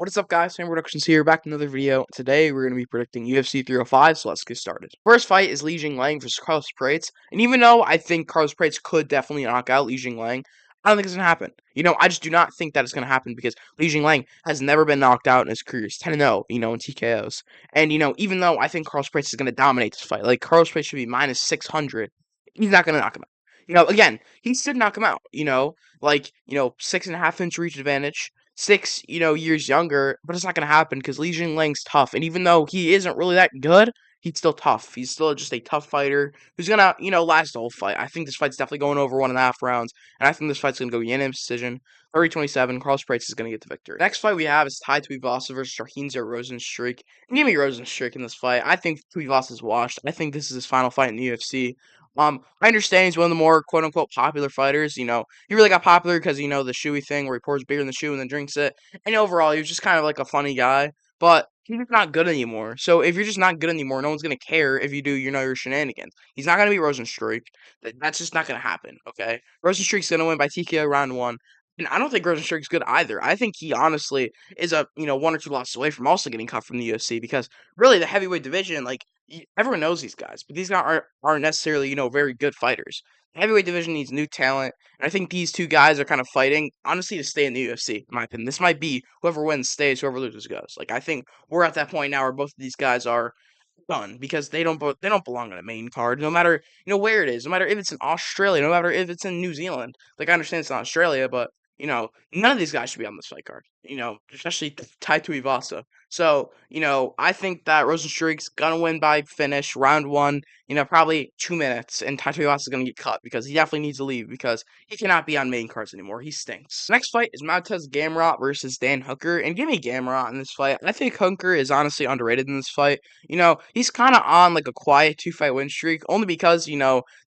What is up, guys? Sam Productions here, back to another video. Today, we're going to be predicting UFC 305, so let's get started. First fight is Li Jingliang versus Carlos Prates, and even though I think Carlos Prates could definitely knock out Li Jingliang, I don't think it's going to happen. I just do not think that it's going to happen because Li Jingliang has never been knocked out in his career. He's 10-0, in TKOs. And, even though I think Carlos Prates is going to dominate this fight, like, Carlos Prates should be minus 600, he's not going to knock him out. Again, he should knock him out, 6.5-inch reach advantage, six, years younger, but it's not going to happen because Li Jingliang's tough. And even though he isn't really that good, he's still tough. He's still just a tough fighter who's going to, last the whole fight. I think this fight's definitely going over 1.5 rounds, and I think this fight's going to go unanimous decision. 30-27, Carlos Prates is going to get the victory. Next fight we have is Tai Tuivasa versus Rahinza Rozenstruik. And give me Rozenstruik in this fight. I think Tuivasa is washed. I think this is his final fight in the UFC. I understand he's one of the more quote-unquote popular fighters. He really got popular because, the shoey thing where he pours beer in the shoe and then drinks it. And overall, he was just kind of like a funny guy. But he's just not good anymore. So if you're just not good anymore, no one's going to care if you do, your shenanigans. He's not going to be Rozenstruik. That's just not going to happen, okay? Rozenstruik's going to win by TKO round 1. And I don't think Rozenstruik's good either. I think he honestly is a, 1 or 2 losses away from also getting cut from the UFC because really the heavyweight division, like, everyone knows these guys, but these guys aren't necessarily, very good fighters. The heavyweight division needs new talent, and I think these two guys are kind of fighting, honestly, to stay in the UFC, in my opinion. This might be whoever wins stays, whoever loses goes. Like, I think we're at that point now where both of these guys are done because they don't belong on a main card. No matter where it is, no matter if it's in Australia, no matter if it's in New Zealand. Like I understand it's not Australia, but none of these guys should be on this fight card. Especially Tai Tuivasa. So I think that Rozenstruik's gonna win by finish round 1. Probably 2 minutes, and Tai Tuivasa's gonna get cut because he definitely needs to leave because he cannot be on main cards anymore. He stinks. Next fight is Montez Gamrot versus Dan Hooker, and give me Gamrot in this fight. I think Hooker is honestly underrated in this fight. He's kind of on like a quiet 2-fight win streak, only because,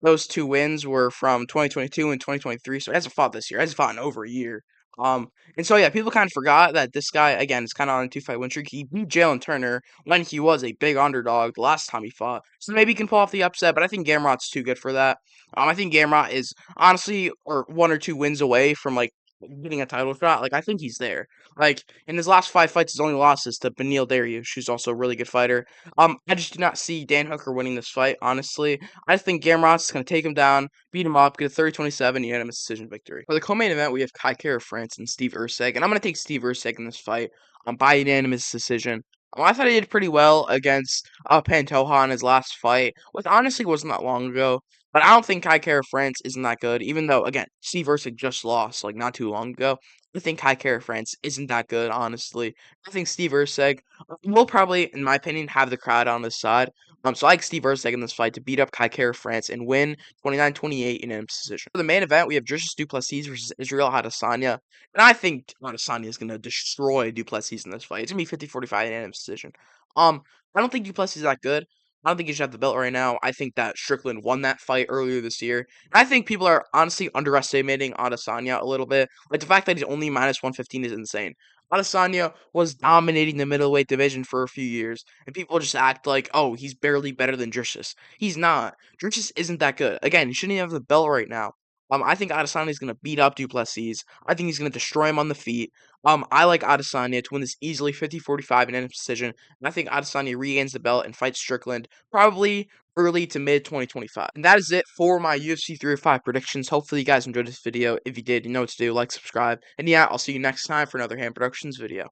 those 2 wins were from 2022 and 2023, so he hasn't fought this year. He hasn't fought in over a year. And so, yeah, people kind of forgot that this guy, again, is kind of on a 2-fight win streak. He beat Jalen Turner when he was a big underdog the last time he fought. So maybe he can pull off the upset, but I think Gamrot's too good for that. I think Gamrot is honestly or 1 or 2 wins away from, like, getting a title shot. Like, I think he's there. Like, in his last 5 fights, his only losses to Beneil Dariush, who's also a really good fighter. I just do not see Dan Hooker winning this fight, honestly. I think Gamrot's going to take him down, beat him up, get a 30-27 unanimous decision victory. For the co-main event, we have Kai Kara France and Steve Erceg, and I'm going to take Steve Erceg in this fight by unanimous decision. I thought he did pretty well against Pantoja in his last fight, which honestly wasn't that long ago. But I don't think Kai Kara France isn't that good, even though, again, Steve Erceg just lost, like, not too long ago. I think Kai Kara France isn't that good, honestly. I think Steve Erceg will probably, in my opinion, have the crowd on his side. So I like Steve Erceg in this fight to beat up Kai Kara France and win 29-28 in a decision. For the main event, we have Dricus Du Plessis versus Israel Adesanya. And I think Adesanya is going to destroy Du Plessis in this fight. It's going to be 50-45 in a decision. I don't think Du Plessis is that good. I don't think he should have the belt right now. I think that Strickland won that fight earlier this year. And I think people are honestly underestimating Adesanya a little bit. Like, the fact that he's only minus 115 is insane. Adesanya was dominating the middleweight division for a few years, and people just act like, oh, he's barely better than Dricus. He's not. Dricus isn't that good. Again, he shouldn't even have the belt right now. I think Adesanya is going to beat up Du Plessis. I think he's going to destroy him on the feet. I like Adesanya to win this easily 50-45 in a decision. And I think Adesanya regains the belt and fights Strickland probably early to mid 2025. And that is it for my UFC 305 predictions. Hopefully you guys enjoyed this video. If you did, you know what to do. Like, subscribe. And yeah, I'll see you next time for another Hand Productions video.